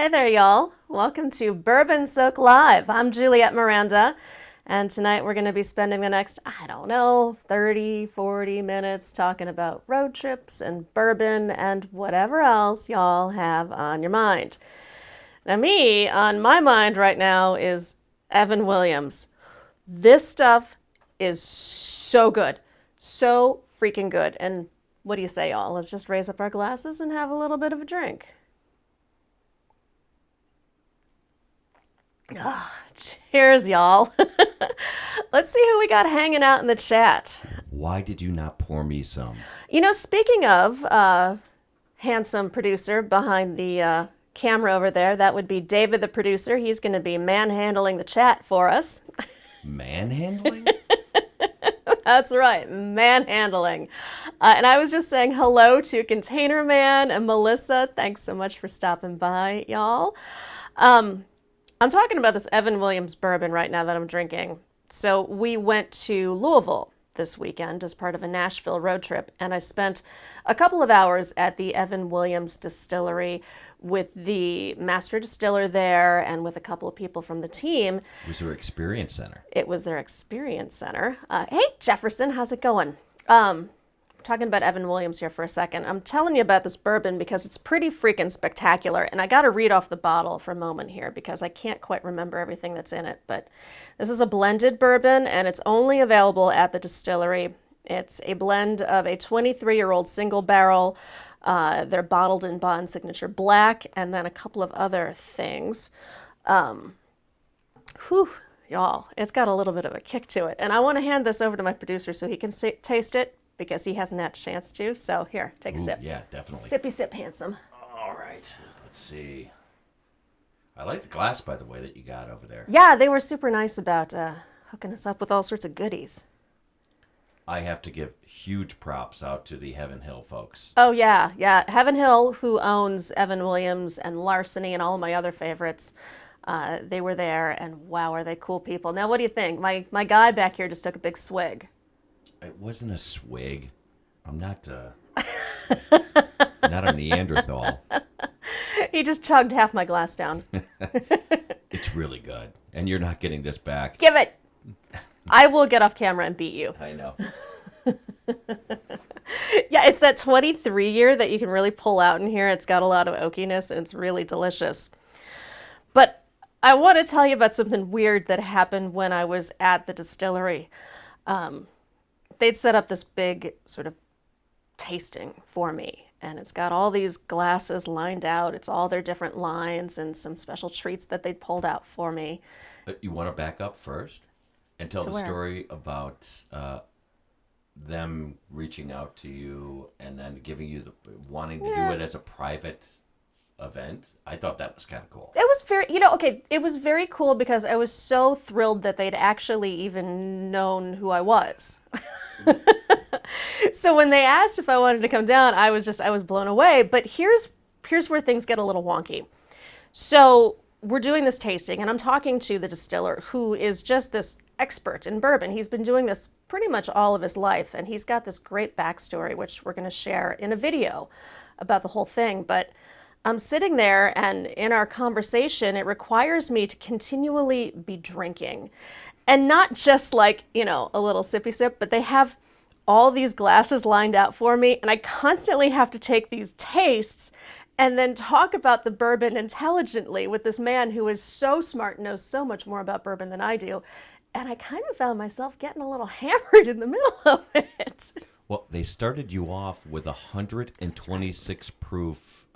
Hi there, y'all. Welcome to Bourbon Soak Live. I'm Juliette Miranda, and tonight we're going to be spending the next, 30, 40 minutes talking about road trips and bourbon and whatever else y'all have on your mind. Now, on my mind right now is Evan Williams. This stuff is so good. So freaking good. And what do you say, y'all? Let's just raise up our glasses and have a little bit of a drink. Cheers, y'all. Let's see who we got hanging out in the chat. Why did you not pour me some? Speaking of handsome producer behind the camera over there, that would be David, the producer. He's going to be manhandling the chat for us. Manhandling? That's right, manhandling. And I was just saying hello to Container Man and Melissa. Thanks so much for stopping by, y'all. I'm talking about this Evan Williams bourbon right now that I'm drinking. So we went to Louisville this weekend as part of a Nashville road trip, and I spent a couple of hours at the Evan Williams distillery with the master distiller there and with a couple of people from the team. It was their experience center. It was their experience center. Hey, Jefferson, how's it going? Talking about Evan Williams here for a second. I'm telling you about this bourbon because it's pretty freaking spectacular. And I got to read off the bottle for a moment here because I can't quite remember everything that's in it. But this is a blended bourbon and it's only available at the distillery. It's a blend of a 23-year-old single barrel. They're bottled in Bond Signature Black and then a couple of other things. Y'all, it's got a little bit of a kick to it. And I want to hand this over to my producer so he can taste it, because he hasn't had a chance to. So here, take a sip. Yeah, definitely. Sippy sip, handsome. All right, let's see. I like the glass, by the way, that you got over there. Yeah, they were super nice about hooking us up with all sorts of goodies. I have to give huge props out to the Heaven Hill folks. Oh, yeah. Heaven Hill, who owns Evan Williams and Larceny and all of my other favorites, they were there, and wow, are they cool people. Now, what do you think? My guy back here just took a big swig. It wasn't a swig. I'm not not a Neanderthal. He just chugged half my glass down. It's really good. And you're not getting this back. Give it. I will get off camera and beat you. I know. Yeah, it's that 23 year that you can really pull out in here. It's got a lot of oakiness and it's really delicious. But I want to tell you about something weird that happened when I was at the distillery. They'd set up this big sort of tasting for me. And it's got all these glasses lined out. It's all their different lines and some special treats that they'd pulled out for me. You want to back up first and tell the story about them reaching out to you and then giving you wanting to do it as a private event. I thought that was kind of cool. It was it was very cool because I was so thrilled that they'd actually even known who I was. So when they asked if I wanted to come down, I was blown away. But here's where things get a little wonky. So we're doing this tasting and I'm talking to the distiller who is just this expert in bourbon. He's been doing this pretty much all of his life and he's got this great backstory, which we're going to share in a video about the whole thing. But I'm sitting there and in our conversation, it requires me to continually be drinking and not just like, a little sippy sip, but they have all these glasses lined out for me. And I constantly have to take these tastes and then talk about the bourbon intelligently with this man who is so smart and knows so much more about bourbon than I do. And I kind of found myself getting a little hammered in the middle of it. Well, they started you off with 126 proof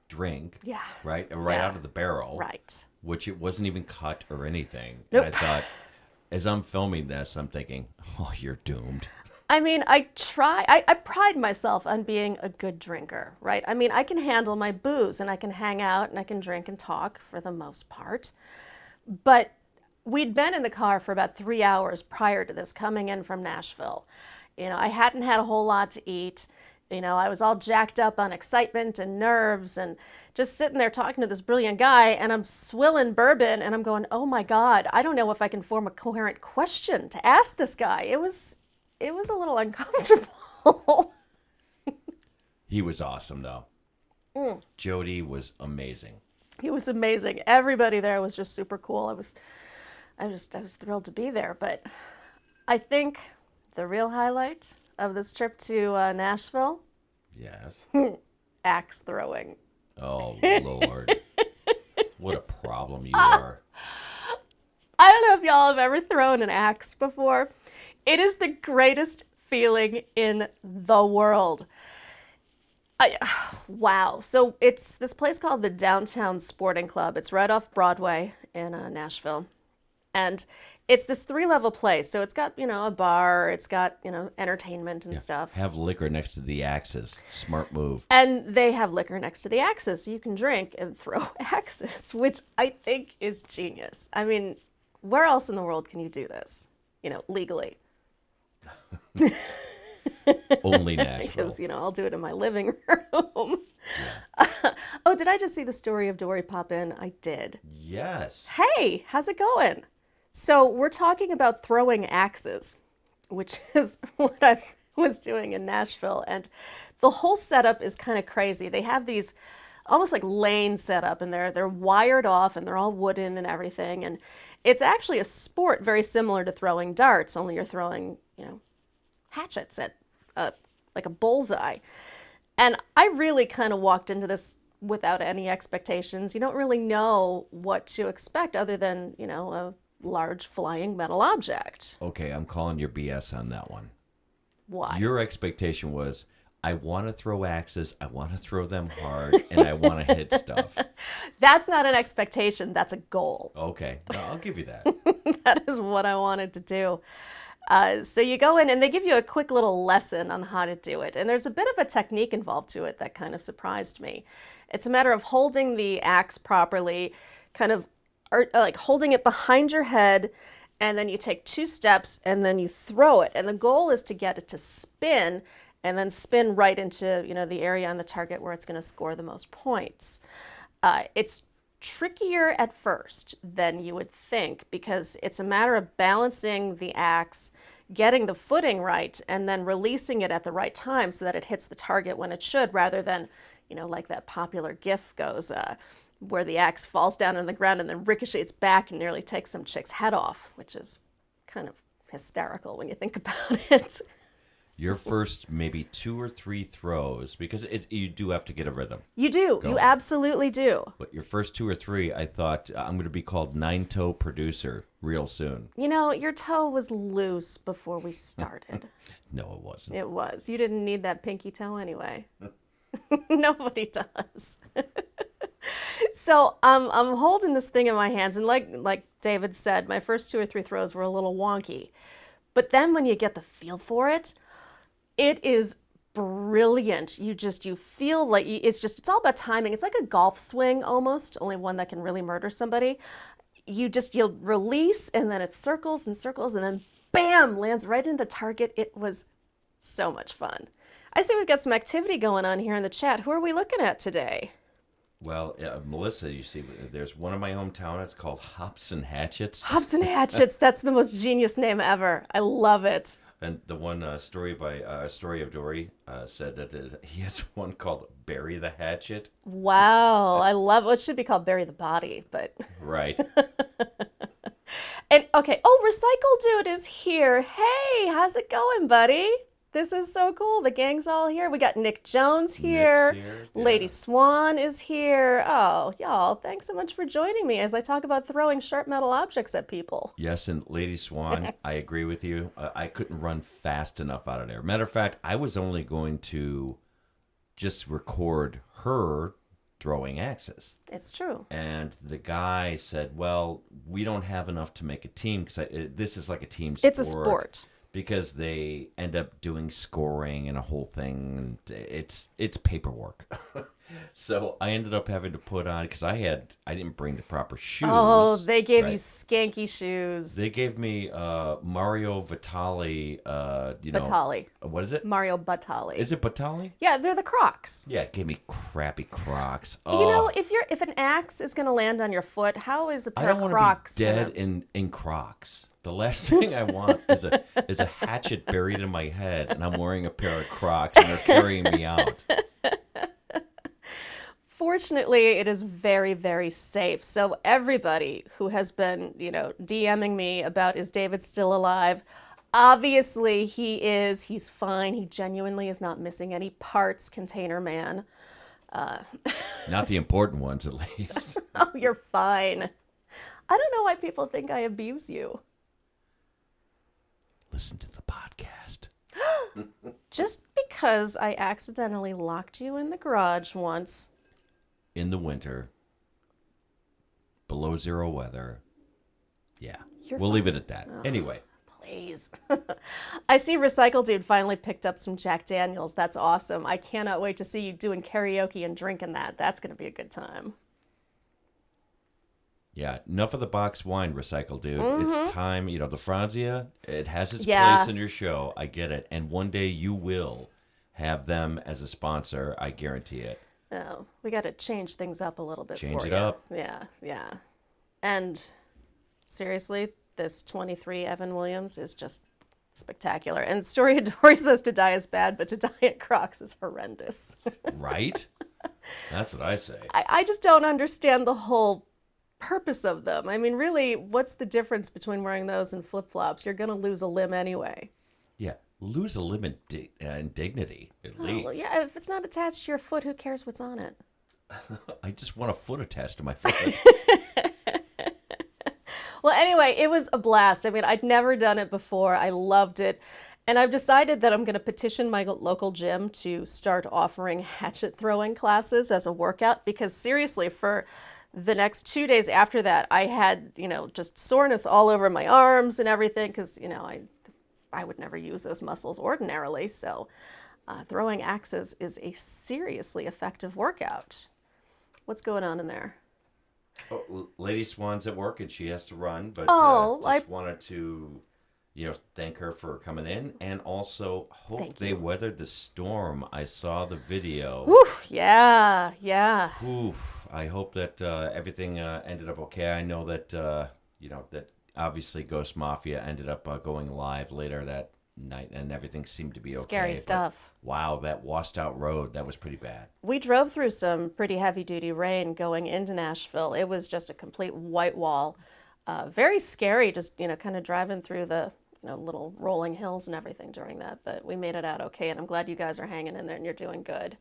drink, yeah, right out of the barrel, right, which it wasn't even cut or anything. Nope. And I thought, as I'm filming this, I'm thinking, oh, you're doomed. I mean, I pride myself on being a good drinker, right? I mean, I can handle my booze and I can hang out and I can drink and talk for the most part. But we'd been in the car for about 3 hours prior to this, coming in from Nashville. I hadn't had a whole lot to eat. I was all jacked up on excitement and nerves and just sitting there talking to this brilliant guy and I'm swilling bourbon and I'm going, oh my God, I don't know if I can form a coherent question to ask this guy. It was a little uncomfortable. He was awesome though. Jody was amazing. It was amazing. Everybody there was just super cool. I was thrilled to be there. But I think the real highlight of this trip to Nashville, Yes. axe throwing. Oh, Lord. What a problem you are. I don't know if y'all have ever thrown an axe before. It is the greatest feeling in the world. Wow. So it's this place called the Downtown Sporting Club. It's right off Broadway in Nashville. And it's this three-level place. So it's got, a bar, it's got, entertainment and stuff. Have liquor next to the axes. Smart move. And they have liquor next to the axes, so you can drink and throw axes, which I think is genius. I mean, where else in the world can you do this, legally? Only Nashville. Because, I'll do it in my living room. Oh, did I just see the story of Dory pop in? I did. Yes. Hey, how's it going? So we're talking about throwing axes, which is what I was doing in Nashville. And the whole setup is kind of crazy. They have these almost like lanes set up, and they're wired off, and they're all wooden and everything. And it's actually a sport very similar to throwing darts, only you're throwing, hatchets at like a bullseye. And I really kind of walked into this without any expectations. You don't really know what to expect other than, a large flying metal object. Okay, I'm calling your BS on that one. Why? Your expectation was, I want to throw axes, I want to throw them hard, and I want to hit stuff. That's not an expectation. That's a goal. Okay, no, I'll give you that. That is what I wanted to do. So you go in and they give you a quick little lesson on how to do it. And there's a bit of a technique involved to it that kind of surprised me. It's a matter of holding the axe properly, kind of like holding it behind your head, and then you take 2 steps and then you throw it. And the goal is to get it to spin and then spin right into, the area on the target where it's going to score the most points. It's trickier at first than you would think because it's a matter of balancing the axe, getting the footing right, and then releasing it at the right time so that it hits the target when it should, rather than, like that popular gif goes, where the axe falls down on the ground and then ricochets back and nearly takes some chick's head off, which is kind of hysterical when you think about it. Your first maybe 2 or 3 throws, because you do have to get a rhythm. You do. Going. You absolutely do. But your first 2 or 3, I thought, I'm going to be called 9-toe producer real soon. Your toe was loose before we started. No, it wasn't. It was. You didn't need that pinky toe anyway. Nobody does. So I'm holding this thing in my hands, and like David said, my first 2 or 3 throws were a little wonky. But then when you get the feel for it, it is brilliant. You feel like it's all about timing. It's like a golf swing almost, only one that can really murder somebody. You'll release, and then it circles and circles, and then bam, lands right in the target. It was so much fun. I see we've got some activity going on here in the chat. Who are we looking at today? Well, Melissa, you see, there's one in my hometown. It's called Hops and Hatchets. Hops and Hatchets. That's the most genius name ever. I love it. And the one story of Dory said that he has one called Bury the Hatchet. Wow, I love it. It should be called Bury the Body, but Right. And okay, Recycle Dude is here. Hey, how's it going, buddy? This is so cool. The gang's all here. We got Nick Jones here. Nick's here, yeah. Lady Swan is here. Oh, y'all, thanks so much for joining me as I talk about throwing sharp metal objects at people. Yes, and Lady Swan, I agree with you. I couldn't run fast enough out of there. Matter of fact, I was only going to just record her throwing axes. It's true. And the guy said, well, we don't have enough to make a team because this is like a team sport. It's a sport. Because they end up doing scoring and a whole thing. And it's paperwork. So I ended up having to put on, because I didn't bring the proper shoes. Oh, they gave right? you skanky shoes. They gave me Mario Vitali. Batali. What is it? Mario Batali. Is it Batali? Yeah, they're the Crocs. Yeah, it gave me crappy Crocs. Oh. You know, if an axe is going to land on your foot, how is a pair of Crocs? I don't want to be dead in Crocs. The last thing I want is a hatchet buried in my head, and I'm wearing a pair of Crocs, and they're carrying me out. fortunately, it is very, very safe. So everybody who has been, DMing me about is David still alive? Obviously, he is. He's fine. He genuinely is not missing any parts, Container Man. Not the important ones, at least. Oh, you're fine. I don't know why people think I abuse you. Listen to the podcast. Just because I accidentally locked you in the garage once. In the winter. Below zero weather. Yeah. We'll leave it at that. Anyway. Please. I see Recycle Dude finally picked up some Jack Daniels. That's awesome. I cannot wait to see you doing karaoke and drinking that. That's going to be a good time. Yeah, enough of the box wine, Recycle Dude. It's time, the Franzia, it has its place in your show. I get it. And one day you will have them as a sponsor. I guarantee it. Oh, we got to change things up a little bit Change for it you. up. Yeah. And seriously, this 23 Evan Williams is just spectacular. And Story of Dory says to die is bad, but to die at Crocs is horrendous. Right? That's what I say. I just don't understand the whole purpose of them. I mean, really, what's the difference between wearing those and flip-flops? You're going to lose a limb anyway. Yeah, lose a limb in dignity, at least. Well, yeah, if it's not attached to your foot, who cares what's on it? I just want a foot attached to my foot. Well, anyway, it was a blast. I mean, I'd never done it before. I loved it. And I've decided that I'm going to petition my local gym to start offering hatchet throwing classes as a workout, because seriously, for the next 2 days after that, I had, just soreness all over my arms and everything because, I would never use those muscles ordinarily. So throwing axes is a seriously effective workout. What's going on in there? Oh, Lady Swan's at work and she has to run, but wanted to, thank her for coming in and also hope they weathered the storm. I saw the video. Whew, yeah. Oof. I hope that everything ended up okay. I know that, that obviously Ghost Mafia ended up going live later that night and everything seemed to be okay. Scary stuff. Wow, that washed out road, that was pretty bad. We drove through some pretty heavy duty rain going into Nashville. It was just a complete white wall. Very scary, just, kind of driving through the little rolling hills and everything during that. But we made it out okay, and I'm glad you guys are hanging in there and you're doing good.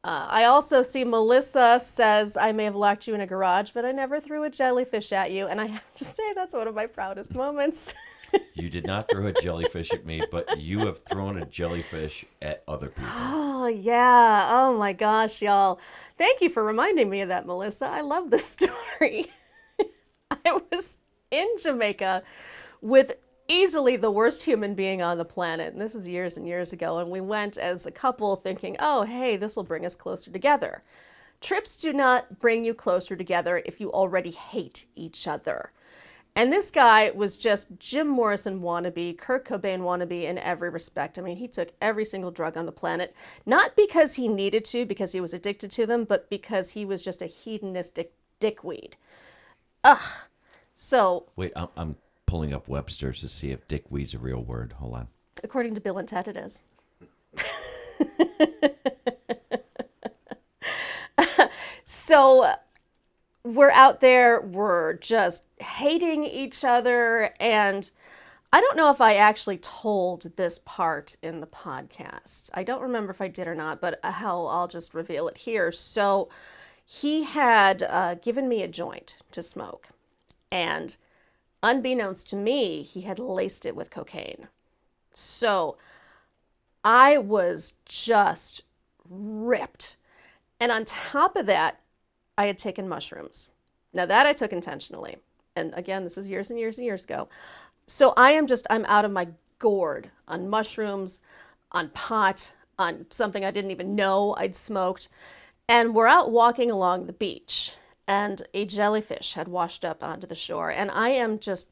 I also see Melissa says, I may have locked you in a garage, but I never threw a jellyfish at you. And I have to say, that's one of my proudest moments. You did not throw a jellyfish at me, but you have thrown a jellyfish at other people. Oh, yeah. Oh, my gosh, y'all. Thank you for reminding me of that, Melissa. I love this story. I was in Jamaica with easily the worst human being on the planet. And this is years and years ago. And we went as a couple thinking, oh, hey, this will bring us closer together. Trips do not bring you closer together if you already hate each other. And this guy was just Jim Morrison wannabe, Kurt Cobain wannabe in every respect. I mean, he took every single drug on the planet, not because he needed to, because he was addicted to them, but because he was just a hedonistic dickweed. Ugh. So. Wait, I'm pulling up Webster's to see if dickweed's a real word. Hold on. According to Bill and Ted, it is. So we're out there, we're just hating each other, and I don't know if I actually told this part in the podcast. I don't remember if I did or not, but hell, I'll just reveal it here. So he had given me a joint to smoke, and unbeknownst to me, he had laced it with cocaine. So I was just ripped. And on top of that, I had taken mushrooms. Now that I took intentionally. And again, this is years and years and years ago. So I'm out of my gourd on mushrooms, on pot, on something I didn't even know I'd smoked. And we're out walking along the beach, and a jellyfish had washed up onto the shore. And I am just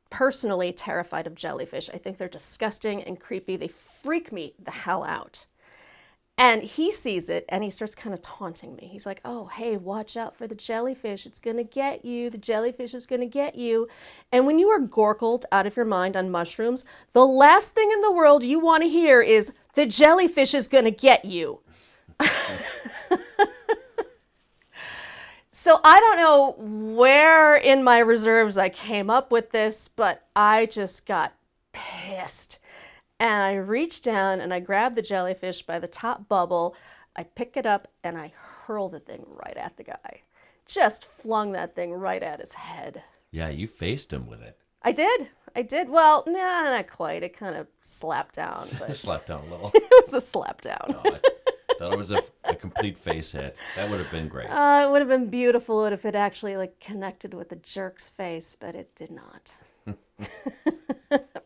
personally terrified of jellyfish. I think they're disgusting and creepy. They freak me the hell out. And he sees it and he starts kind of taunting me. He's like, oh, hey, watch out for the jellyfish. It's going to get you. The jellyfish is going to get you. And when you are gorkled out of your mind on mushrooms, the last thing in the world you want to hear is, the jellyfish is going to get you. So I don't know where in my reserves I came up with this, but I just got pissed. And I reached down and I grabbed the jellyfish by the top bubble. I pick it up and I hurl the thing right at the guy. Just flung that thing right at his head. Yeah, you faced him with it. I did. I did. Well, nah, not quite. It kind of slapped down. But Slapped down a little. it was a slap down. No, I thought it was a complete face hit. That would have been great. It would have been beautiful if it actually like connected with the jerk's face, but it did not.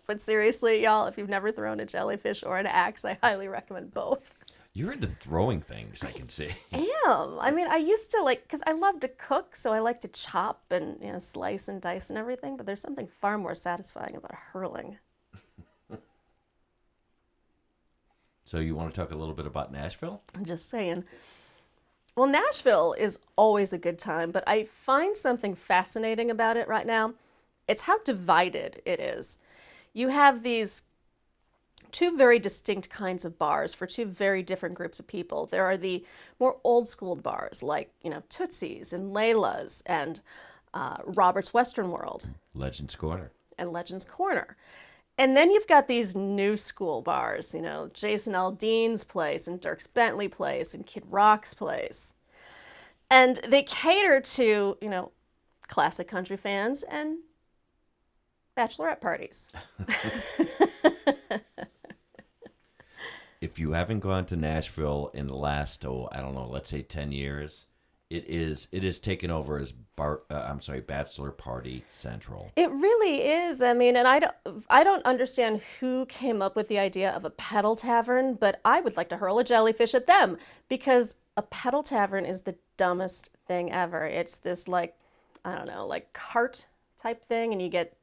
But seriously, y'all, if you've never thrown a jellyfish or an axe, I highly recommend both. You're into throwing things, I can see. Am. I mean, I used to like, because I love to cook, so I like to chop and, slice and dice and everything, but there's something far more satisfying about hurling. So you want to talk a little bit about Nashville? I'm just saying. Well, Nashville is always a good time, but I find something fascinating about it right now. It's how divided it is. You have these two very distinct kinds of bars for two very different groups of people. There are the more old school bars like, Tootsie's and Layla's and Robert's Western World. Legends Corner. And Legends Corner. And then you've got these new school bars, Jason Aldean's place and Dierks Bentley place and Kid Rock's place. And they cater to, classic country fans and bachelorette parties. If you haven't gone to Nashville in the last, I don't know, let's say 10 years, it is taken over as bachelor party central. It really is. I mean, and I don't understand who came up with the idea of a pedal tavern, but I would like to hurl a jellyfish at them because a pedal tavern is the dumbest thing ever. It's this like cart type thing, and you get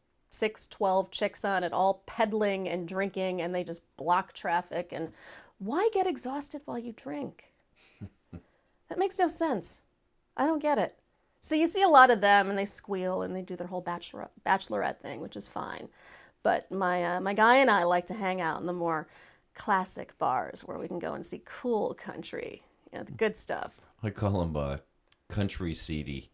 12 chicks on it all peddling and drinking, and they just block traffic. And why get exhausted while you drink? That makes no sense. I don't get it. So you see a lot of them, and they squeal, and they do their whole bachelorette thing, which is fine. But my guy and I like to hang out in the more classic bars where we can go and see cool country, the good stuff. I call them country seedy.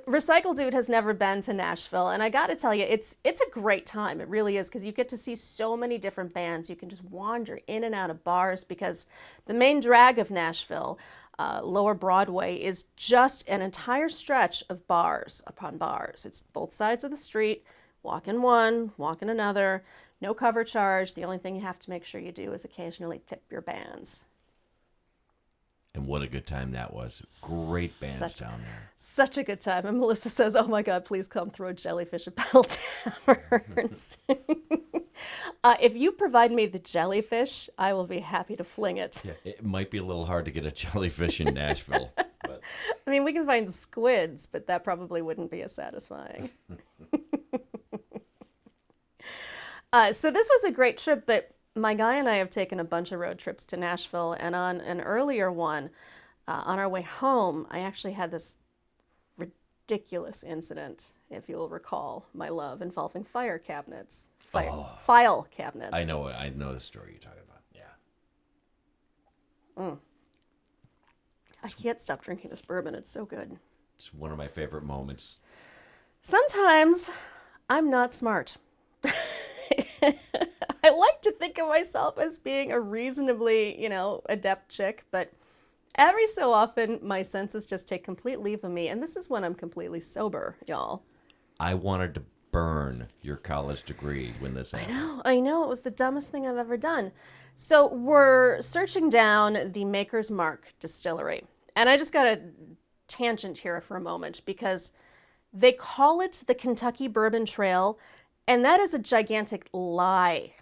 Recycle Dude has never been to Nashville, and I got to tell you, it's a great time. It really is, because you get to see so many different bands. You can just wander in and out of bars because the main drag of Nashville, Lower Broadway, is just an entire stretch of bars upon bars. It's both sides of the street, walk in one, walk in another, no cover charge. The only thing you have to make sure you do is occasionally tip your bands. And what a good time that was. Great bands down there. Such a good time. And Melissa says, oh my God, please come throw a jellyfish at pedal taverns. If you provide me the jellyfish, I will be happy to fling it. Yeah, it might be a little hard to get a jellyfish in Nashville. But I mean, we can find squids, but that probably wouldn't be as satisfying. So this was a great trip, but my guy and I have taken a bunch of road trips to Nashville, and on an earlier one, on our way home, I actually had this ridiculous incident, if you'll recall, my love, involving file cabinets. File cabinets. I know the story you're talking about. Yeah. I can't stop drinking this bourbon. It's so good. It's one of my favorite moments. Sometimes I'm not smart. I like to think of myself as being a reasonably, adept chick, but every so often my senses just take complete leave of me, and this is when I'm completely sober, y'all. I wanted to burn your college degree when this happened. I know. It was the dumbest thing I've ever done. So we're searching down the Maker's Mark distillery, and I just got a tangent here for a moment because they call it the Kentucky Bourbon Trail, and that is a gigantic lie.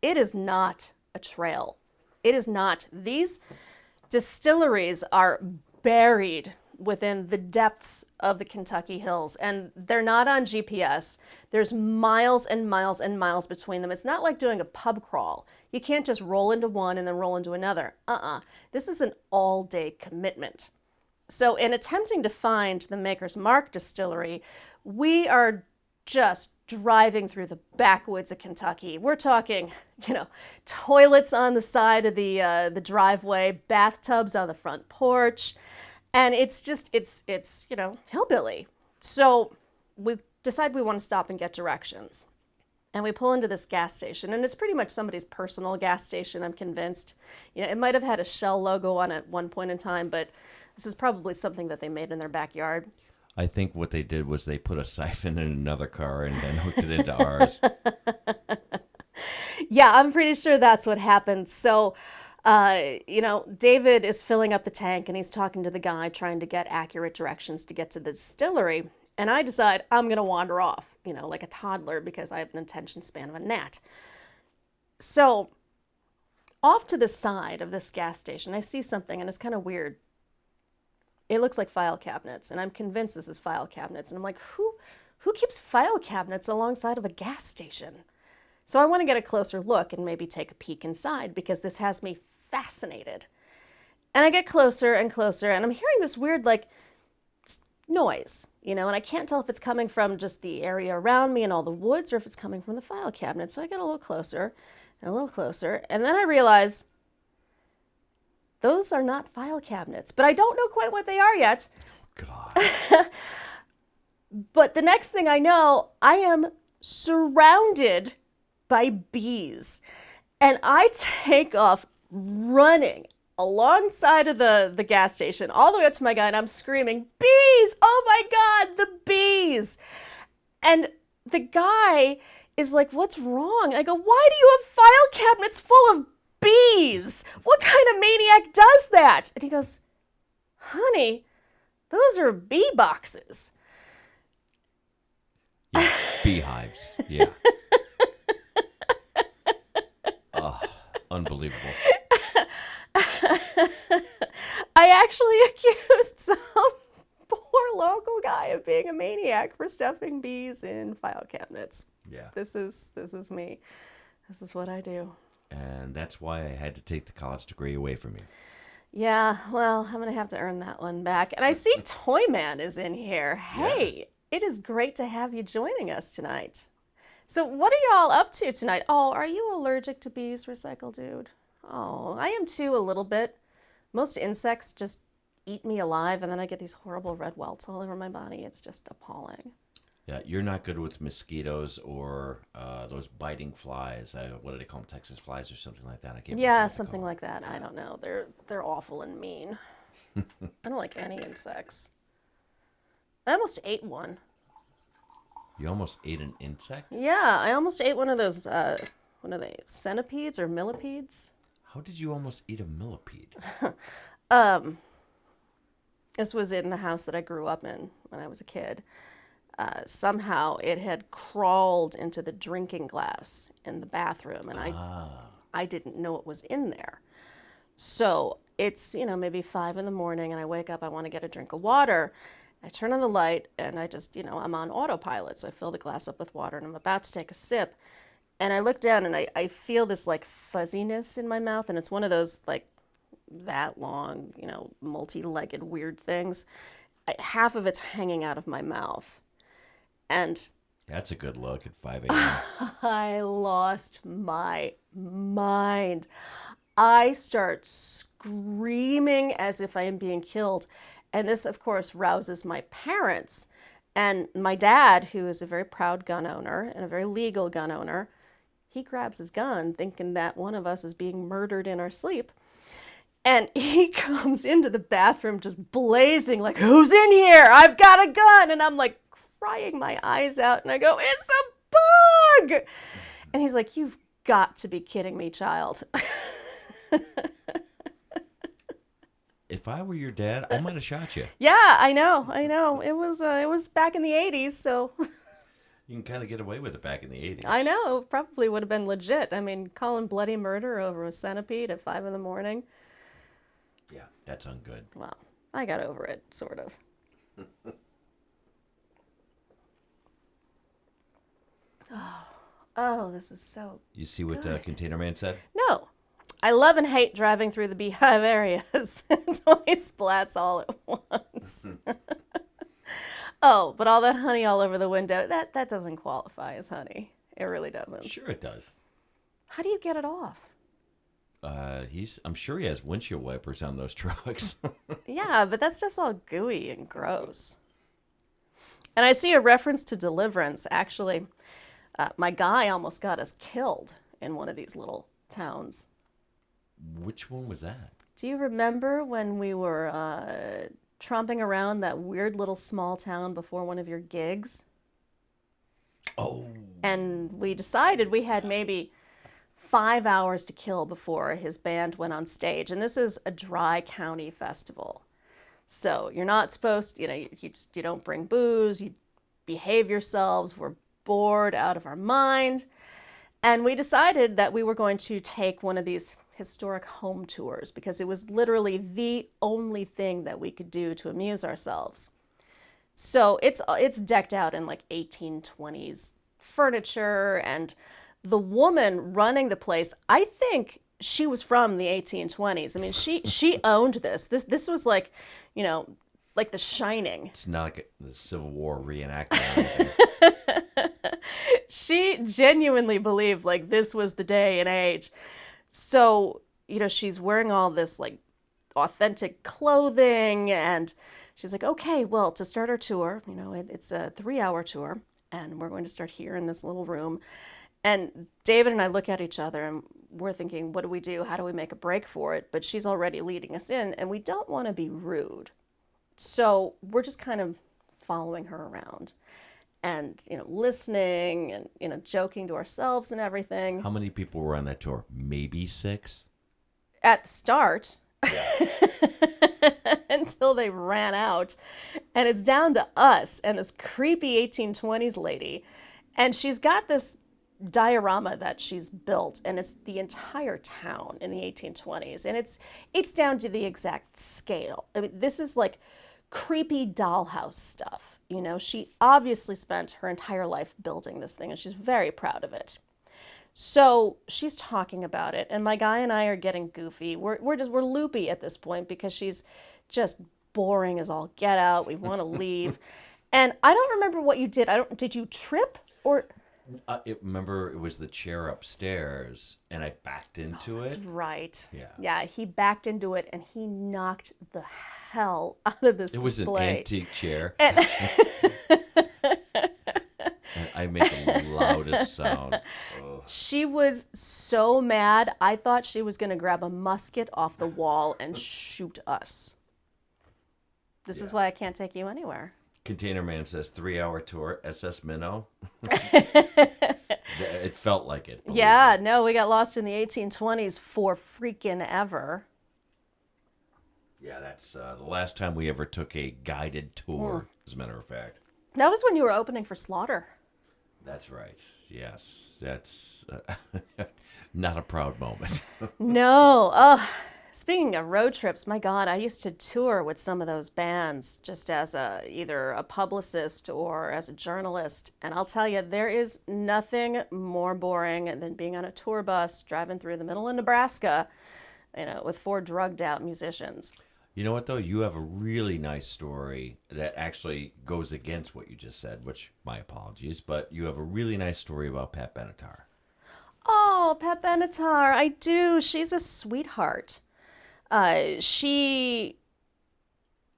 It is not a trail. It is not. These distilleries are buried within the depths of the Kentucky hills, and they're not on GPS. There's miles and miles and miles between them. It's not like doing a pub crawl. You can't just roll into one and then roll into another. This is an all-day commitment. So in attempting to find the Maker's Mark distillery, we are just driving through the backwoods of Kentucky. We're talking, toilets on the side of the driveway, bathtubs on the front porch, and it's hillbilly. So we decide we want to stop and get directions. And we pull into this gas station, and it's pretty much somebody's personal gas station, I'm convinced. It might have had a Shell logo on it at one point in time, but this is probably something that they made in their backyard. I think what they did was they put a siphon in another car and then hooked it into ours. Yeah, I'm pretty sure that's what happened. So, David is filling up the tank, and he's talking to the guy, trying to get accurate directions to get to the distillery. And I decide I'm going to wander off, like a toddler, because I have an attention span of a gnat. So off to the side of this gas station, I see something, and it's kind of weird. It looks like file cabinets, and I'm convinced this is file cabinets. And I'm like, who keeps file cabinets alongside of a gas station? So I want to get a closer look and maybe take a peek inside, because this has me fascinated. And I get closer and closer, and I'm hearing this weird, noise, and I can't tell if it's coming from just the area around me and all the woods, or if it's coming from the file cabinet. So I get a little closer and a little closer, and then I realize those are not file cabinets, but I don't know quite what they are yet. God. But the next thing I know, I am surrounded by bees, and I take off running alongside of the gas station, all the way up to my guy, and I'm screaming, bees! Oh my God, the bees! And the guy is like, what's wrong? I go, why do you have file cabinets full of bees? What kind of maniac does that? And he goes, honey, those are bee boxes. Yeah, beehives, yeah. Oh, unbelievable. I actually accused some poor local guy of being a maniac for stuffing bees in file cabinets. Yeah. This is me. This is what I do. And that's why I had to take the college degree away from you. Yeah, well, I'm going to have to earn that one back. And I see Toyman is in here. Hey, It is great to have you joining us tonight. So what are y'all up to tonight? Oh, are you allergic to bees, Recycle Dude? Oh, I am too, a little bit. Most insects just eat me alive, and then I get these horrible red welts all over my body. It's just appalling. Yeah, you're not good with mosquitoes or those biting flies. What do they call them? Texas flies or something like that? I can't. Yeah, something like that. I don't know. They're awful and mean. I don't like any insects. I almost ate one. You almost ate an insect? Yeah, I almost ate one of those. What are they? Centipedes or millipedes? How did you almost eat a millipede? This was in the house that I grew up in when I was a kid. Somehow it had crawled into the drinking glass in the bathroom, and I didn't know it was in there. So it's, maybe 5 a.m, and I wake up, I want to get a drink of water. I turn on the light, and I just, I'm on autopilot. So I fill the glass up with water, and I'm about to take a sip. And I look down, and I feel this, fuzziness in my mouth, and it's one of those, that long, multi-legged weird things. Half of it's hanging out of my mouth. And that's a good look at 5 a.m. I lost my mind. I start screaming as if I am being killed. And this, of course, rouses my parents. And my dad, who is a very proud gun owner and a very legal gun owner, he grabs his gun thinking that one of us is being murdered in our sleep. And he comes into the bathroom just blazing, who's in here? I've got a gun. And I'm crying my eyes out. And I go, it's a bug. And he's like, you've got to be kidding me, child. If I were your dad, I might have shot you. Yeah, I know. It was back in the 80s, so. You can kind of get away with it back in the 80s. I know. It probably would have been legit. I mean, calling bloody murder over a centipede at 5 a.m. Yeah, that's ungood. Well, I got over it, sort of. Oh, this is so You see what Container Man said? No. I love and hate driving through the beehive areas. Toy splats all at once. Oh, but all that honey all over the window, that doesn't qualify as honey. It really doesn't. Sure, it does. How do you get it off? I'm sure he has windshield wipers on those trucks. Yeah, but that stuff's all gooey and gross. And I see a reference to Deliverance. Actually, my guy almost got us killed in one of these little towns. Which one was that? Do you remember when we were tromping around that weird little small town before one of your gigs? Oh. And we decided we had maybe 5 hours to kill before his band went on stage. And this is a dry county festival. So you're not supposed, you don't bring booze, you behave yourselves. We're bored out of our mind. And we decided that we were going to take one of these historic home tours because it was literally the only thing that we could do to amuse ourselves. So it's decked out in like 1820s furniture, and the woman running the place, I think she was from the 1820s. I mean, she owned this. This was like, like The Shining. It's not like the Civil War reenactment. She genuinely believed like this was the day and age. So, she's wearing all this like authentic clothing, and she's like, okay, well, to start our tour, it's a 3-hour tour, and we're going to start here in this little room. And David and I look at each other and we're thinking, what do we do? How do we make a break for it? But she's already leading us in, and we don't want to be rude. So we're just kind of following her around and, listening and, joking to ourselves and everything. How many people were on that tour? Maybe 6? At the start. Until they ran out. And it's down to us and this creepy 1820s lady. And she's got this diorama that she's built, and it's the entire town in the 1820s. And it's down to the exact scale. I mean, this is like creepy dollhouse stuff. She obviously spent her entire life building this thing, and she's very proud of it. So she's talking about it, and my guy and I are getting goofy. We're loopy at this point because she's just boring as all get out. We want to leave. And I don't remember what you did. Did you trip or? Remember, it was the chair upstairs, and I backed into it. That's right. Yeah. Yeah, he backed into it, and he knocked the hell out of this display. It was an antique chair. And I make the loudest sound. Ugh. She was so mad. I thought she was going to grab a musket off the wall and shoot us. This is why I can't take you anywhere. Container Man says 3-hour tour, SS Minnow. It felt like it. Yeah, no, we got lost in the 1820s for freaking ever. Yeah, that's the last time we ever took a guided tour, as a matter of fact. That was when you were opening for Slaughter. That's right. Yes, that's not a proud moment. No. Speaking of road trips, my God, I used to tour with some of those bands just as either a publicist or as a journalist. And I'll tell you, there is nothing more boring than being on a tour bus driving through the middle of Nebraska, with 4 drugged out musicians. You know what, though? You have a really nice story that actually goes against what you just said, which, my apologies, but you have a really nice story about Pat Benetar. Oh, Pat Benetar, I do. She's a sweetheart. She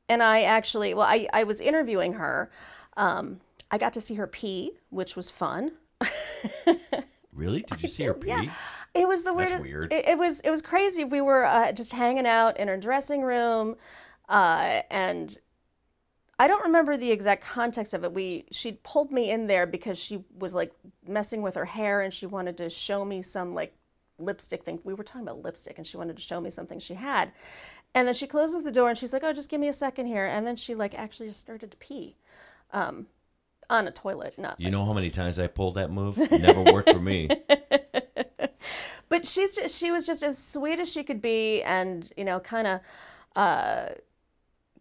and I actually, well, I was interviewing her. I got to see her pee, which was fun. Really? Did you see her pee? Yeah. It was the weirdest. That's weird. It was crazy. We were just hanging out in her dressing room, and I don't remember the exact context of it. She pulled me in there because she was like messing with her hair, and she wanted to show me some like lipstick thing. We were talking about lipstick, and she wanted to show me something she had. And then she closes the door, and she's like, "Oh, just give me a second here." And then she like actually just started to pee. On a toilet, not. You know how many times I pulled that move? It never worked for me. But she was just as sweet as she could be, and kind of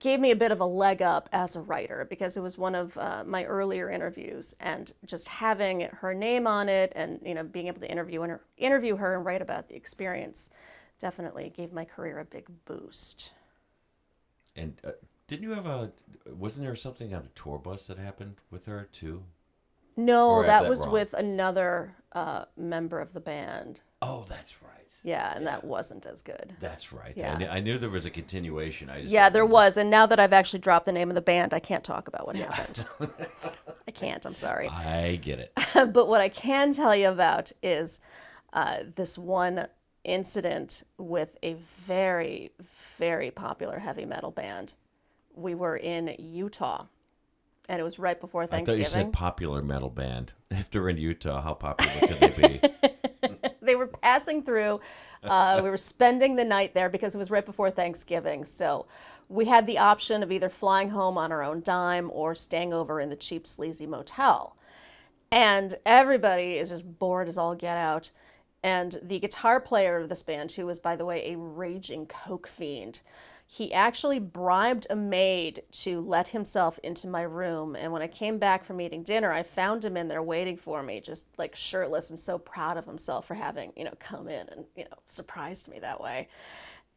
gave me a bit of a leg up as a writer because it was one of my earlier interviews, and just having her name on it, and being able to interview her and write about the experience definitely gave my career a big boost. And Didn't you have wasn't there something on the tour bus that happened with her too? No, Or I have that that was wrong? with another member of the band. Oh, that's right. Yeah, and that wasn't as good. That's right. Yeah. I knew there was a continuation. I just Yeah, don't there remember. was. And now that I've actually dropped the name of the band, I can't talk about what happened. I can't. I'm sorry. I get it. But what I can tell you about is this one incident with a very, very popular heavy metal band. We were in Utah, and it was right before I Thanksgiving. thought you said popular metal band. If they're in Utah, how popular could they be? They were passing through. We were spending the night there because it was right before Thanksgiving. So we had the option of either flying home on our own dime or staying over in the cheap, sleazy motel. And everybody is just bored as all get out. And the guitar player of this band, who was, by the way, a raging coke fiend, he actually bribed a maid to let himself into my room. And when I came back from eating dinner, I found him in there waiting for me, just like shirtless and so proud of himself for having, come in and, surprised me that way.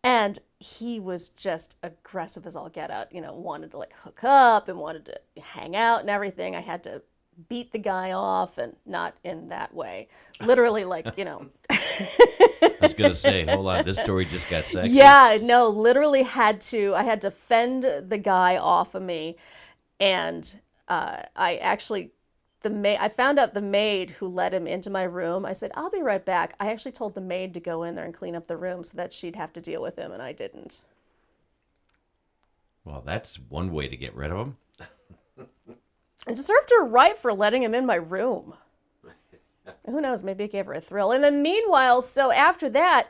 And he was just aggressive as all get out, wanted to like hook up and wanted to hang out and everything. I had to beat the guy off, and not in that way. Literally, like, I was going to say, hold on, this story just got sexy. Yeah, no, literally I had to fend the guy off of me. And I found out the maid who let him into my room. I said, I'll be right back. I actually told the maid to go in there and clean up the room so that she'd have to deal with him, and I didn't. Well, that's one way to get rid of him. I deserved her right for letting him in my room. Who knows? Maybe it gave her a thrill. And then meanwhile, so after that,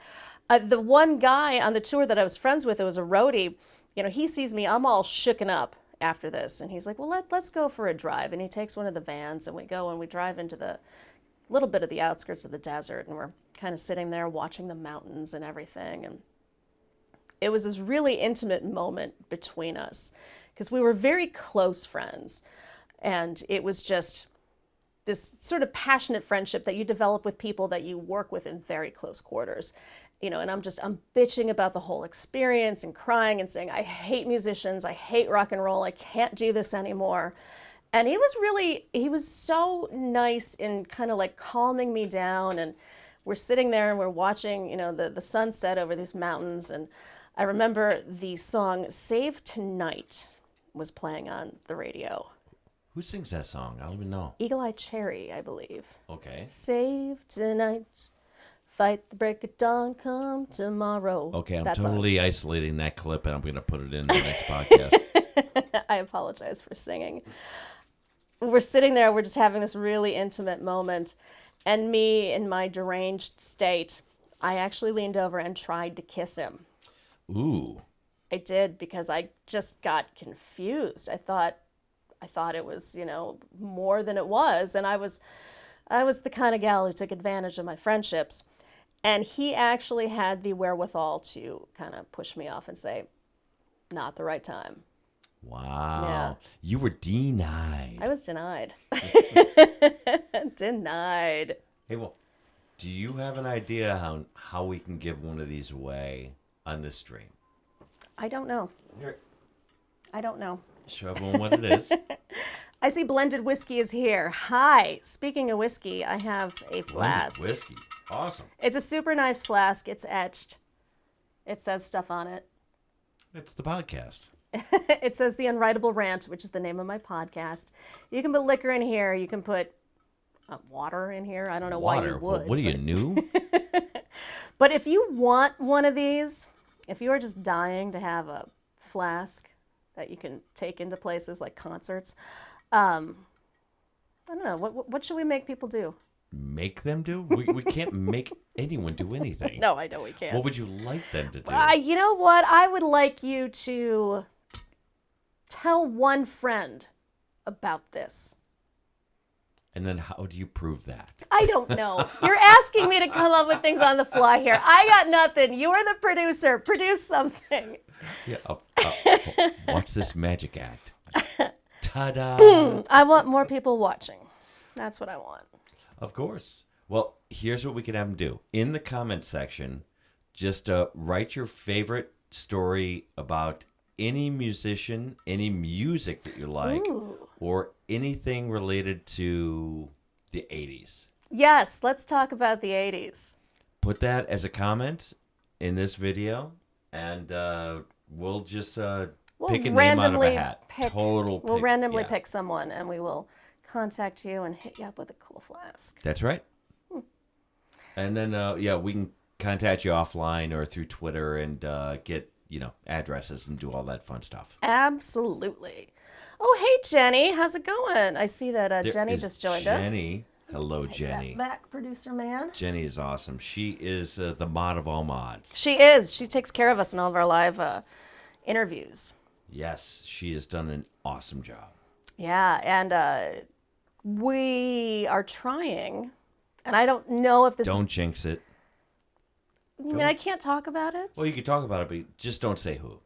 the one guy on the tour that I was friends with, it was a roadie, he sees me, I'm all shooken up after this. And he's like, well, let's go for a drive. And he takes one of the vans, and we go and we drive into the little bit of the outskirts of the desert. And we're kind of sitting there watching the mountains and everything. And it was this really intimate moment between us because we were very close friends. And it was just this sort of passionate friendship that you develop with people that you work with in very close quarters. And I'm bitching about the whole experience and crying and saying, I hate musicians, I hate rock and roll, I can't do this anymore. And he was so nice in kind of like calming me down. And we're sitting there and we're watching, the sunset over these mountains. And I remember the song Save Tonight was playing on the radio. Who sings that song? I don't even know. Eagle Eye Cherry, I believe. Okay. Save tonight, fight the break of dawn, come tomorrow. Okay, I'm That song. totally isolating that clip, and I'm going to put it in the next podcast. I apologize for singing. We're sitting there, we're just having this really intimate moment. And me, in my deranged state, I actually leaned over and tried to kiss him. Ooh. I did, because I just got confused. I thought it was, more than it was. And I was the kind of gal who took advantage of my friendships. And he actually had the wherewithal to kind of push me off and say, not the right time. Wow. Yeah. You were denied. I was denied. Denied. Hey, well, do you have an idea how we can give one of these away on this stream? I don't know. Here, I don't know. show everyone what it is. I see blended whiskey is here. Hi. Speaking of whiskey, I have a flask. Blended whiskey. Awesome. It's a super nice flask. It's etched. It says stuff on it. It's the podcast. It says The Unwritable Rant, which is the name of my podcast. You can put liquor in here. You can put water in here. I don't know why you would. Well, what are you, new? But if you want one of these, if you are just dying to have a flask that you can take into places like concerts, I don't know. What should we make people do? Make them do? We can't make anyone do anything. No, I know we can't. What would you like them to do? You know what? I would like you to tell one friend about this. And then how do you prove that? I don't know. You're asking me to come up with things on the fly here. I got nothing. You're the producer. Produce something. Yeah. Watch this magic act. Ta-da! I want more people watching. That's what I want. Of course. Well, here's what we could have them do. In the comment section, just write your favorite story about any musician, any music that you like, or anything related to the 80s. Yes, let's talk about the 80s. Put that as a comment in this video, and we'll just pick a name out of a hat. We'll randomly pick someone, and we will contact you and hit you up with a cool flask. That's right. And then, we can contact you offline or through Twitter and get, addresses and do all that fun stuff. Absolutely. Oh, hey, Jenny. How's it going? I see that Jenny just joined us. Jenny. Hello, Jenny. That back, producer man. Jenny is awesome. She is the mod of all mods. She is. She takes care of us in all of our live interviews. Yes, she has done an awesome job. Yeah, and we are trying, and I don't know if this Don't jinx it. You mean I can't talk about it? Well, you can talk about it, but just don't say who.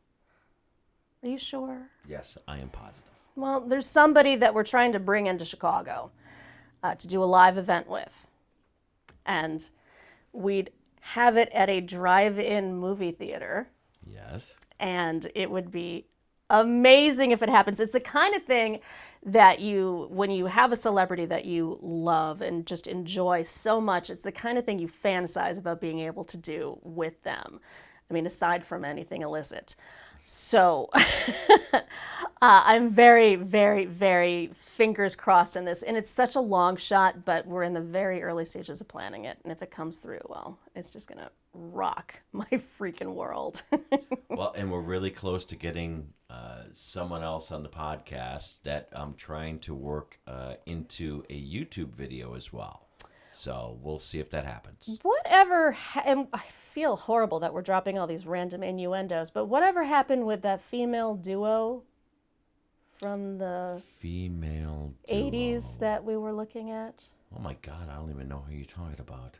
Are you sure? Yes, I am positive. Well, there's somebody that we're trying to bring into Chicago to do a live event with. And we'd have it at a drive-in movie theater. Yes. And it would be amazing if it happens. It's the kind of thing that when you have a celebrity that you love and just enjoy so much, it's the kind of thing you fantasize about being able to do with them. I mean, aside from anything illicit. So I'm very, very, very fingers crossed on this. And it's such a long shot, but we're in the very early stages of planning it. And if it comes through, well, it's just going to rock my freaking world. Well, and we're really close to getting someone else on the podcast that I'm trying to work into a YouTube video as well. So we'll see if that happens. And I feel horrible that we're dropping all these random innuendos, but whatever happened with that female duo from the female 80s that we were looking at? Oh my God, I don't even know who you're talking about.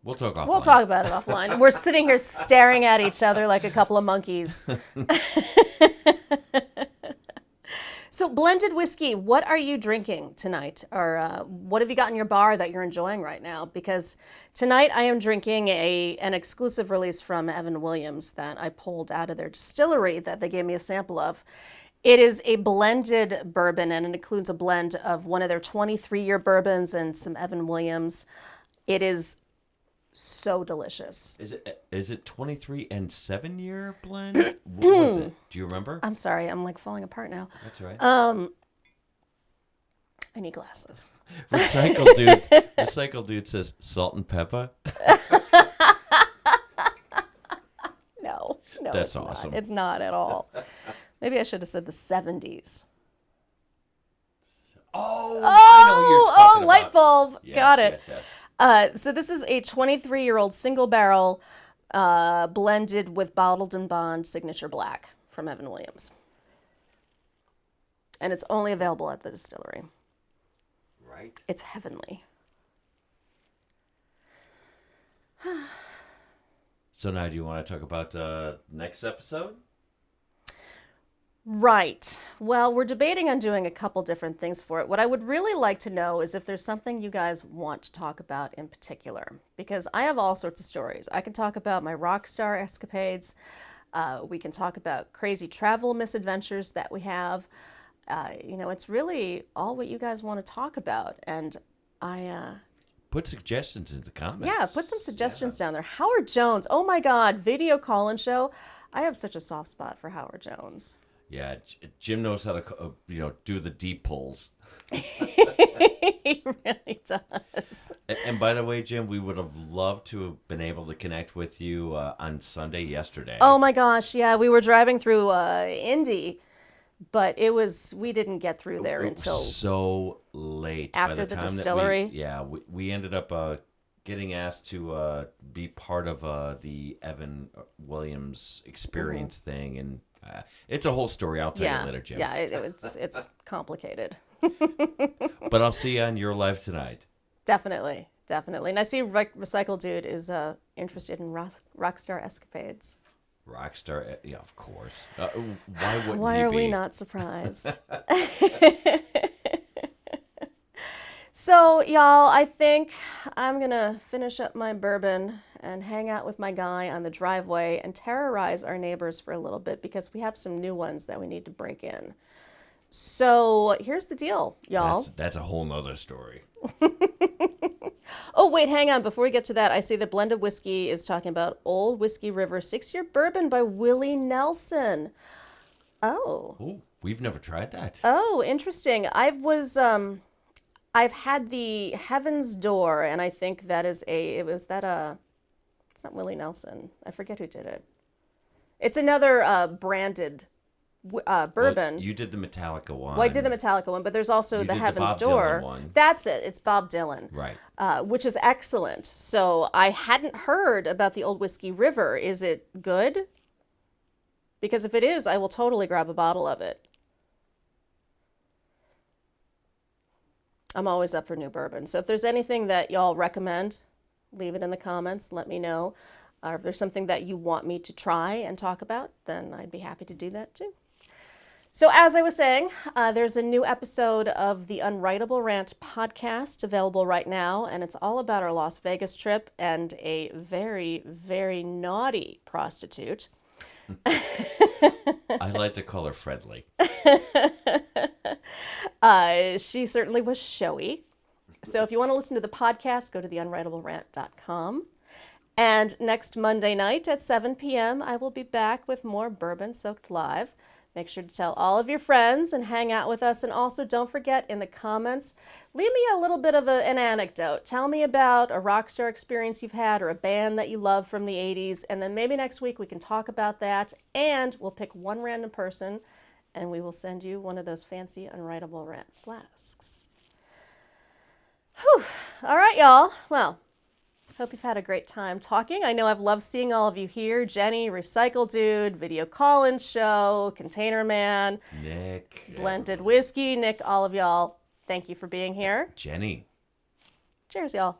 We'll talk offline. We'll talk about it offline. We're sitting here staring at each other like a couple of monkeys. So blended whiskey, what are you drinking tonight? Or what have you got in your bar that you're enjoying right now? Because tonight I am drinking an exclusive release from Evan Williams that I pulled out of their distillery that they gave me a sample of. It is a blended bourbon, and it includes a blend of one of their 23-year bourbons and some Evan Williams. It is so delicious. Is it 23 and 7-year blend? What was it? Do you remember? I'm sorry, I'm like falling apart now. That's right. I need glasses. Recycle dude says salt and pepper. No, that's it's awesome. Not. It's not at all. Maybe I should have said the 70s. Oh, I know who you're talking light about. bulb. Yes, Got it. Yes. So this is a 23-year-old single barrel blended with Bottled and Bond Signature Black from Evan Williams. And it's only available at the distillery. Right. It's heavenly. So now do you want to talk about next episode? Right. Well, we're debating on doing a couple different things for it. What I would really like to know is if there's something you guys want to talk about in particular, because I have all sorts of stories. I can talk about my rock star escapades. We can talk about crazy travel misadventures that we have. It's really all what you guys want to talk about. And put suggestions in the comments. Yeah, put some suggestions down there. Howard Jones. Oh my God, video call-in show. I have such a soft spot for Howard Jones. Yeah, Jim knows how to, do the deep pulls. He really does. And by the way, Jim, we would have loved to have been able to connect with you on Sunday yesterday. Oh my gosh, yeah, we were driving through Indy, but we didn't get through there until so late. After By the time distillery. We ended up getting asked to be part of the Evan Williams experience thing, and it's a whole story. I'll tell you later, Jim. Yeah, it's complicated. But I'll see you on your live tonight. Definitely. And I see Recycle Dude is interested in rockstar escapades. Rockstar, yeah, of course. Why wouldn't Why he are be? we not surprised? So, y'all, I think I'm going to finish up my bourbon and hang out with my guy on the driveway and terrorize our neighbors for a little bit because we have some new ones that we need to break in. So here's the deal, y'all. That's a whole nother story. Oh, wait, hang on. Before we get to that, I see that Blended Whiskey is talking about Old Whiskey River 6-Year Bourbon by Willie Nelson. Oh. Ooh, we've never tried that. Oh, interesting. I've had the Heaven's Door, and I think that is it's not Willie Nelson. I forget who did it. It's another branded bourbon. Well, you did the Metallica one. Well, I did the Metallica one, but there's also You the did the Heaven's Bob Door. Dylan one. That's it. It's Bob Dylan. Right. Which is excellent. So I hadn't heard about the Old Whiskey River. Is it good? Because if it is, I will totally grab a bottle of it. I'm always up for new bourbon. So if there's anything that y'all recommend, leave it in the comments. Let me know. Or if there's something that you want me to try and talk about, then I'd be happy to do that too. So as I was saying, there's a new episode of the Unwritable Rant podcast available right now, and it's all about our Las Vegas trip and a very, very naughty prostitute. I like to call her friendly. She certainly was showy. So if you want to listen to the podcast, go to theunwritablerant.com. And next Monday night at 7 p.m., I will be back with more Bourbon Soaked Live. Make sure to tell all of your friends and hang out with us. And also don't forget in the comments, leave me a little bit of an anecdote. Tell me about a rock star experience you've had or a band that you love from the 80s. And then maybe next week we can talk about that. And we'll pick one random person and we will send you one of those fancy Unwritable Rant flasks. Whew. All right, y'all. Well, hope you've had a great time talking. I know I've loved seeing all of you here. Jenny, Recycle Dude, Video Call-In Show, Container Man, Nick, Blended Whiskey, Nick, all of y'all. Thank you for being here. Jenny. Cheers, y'all.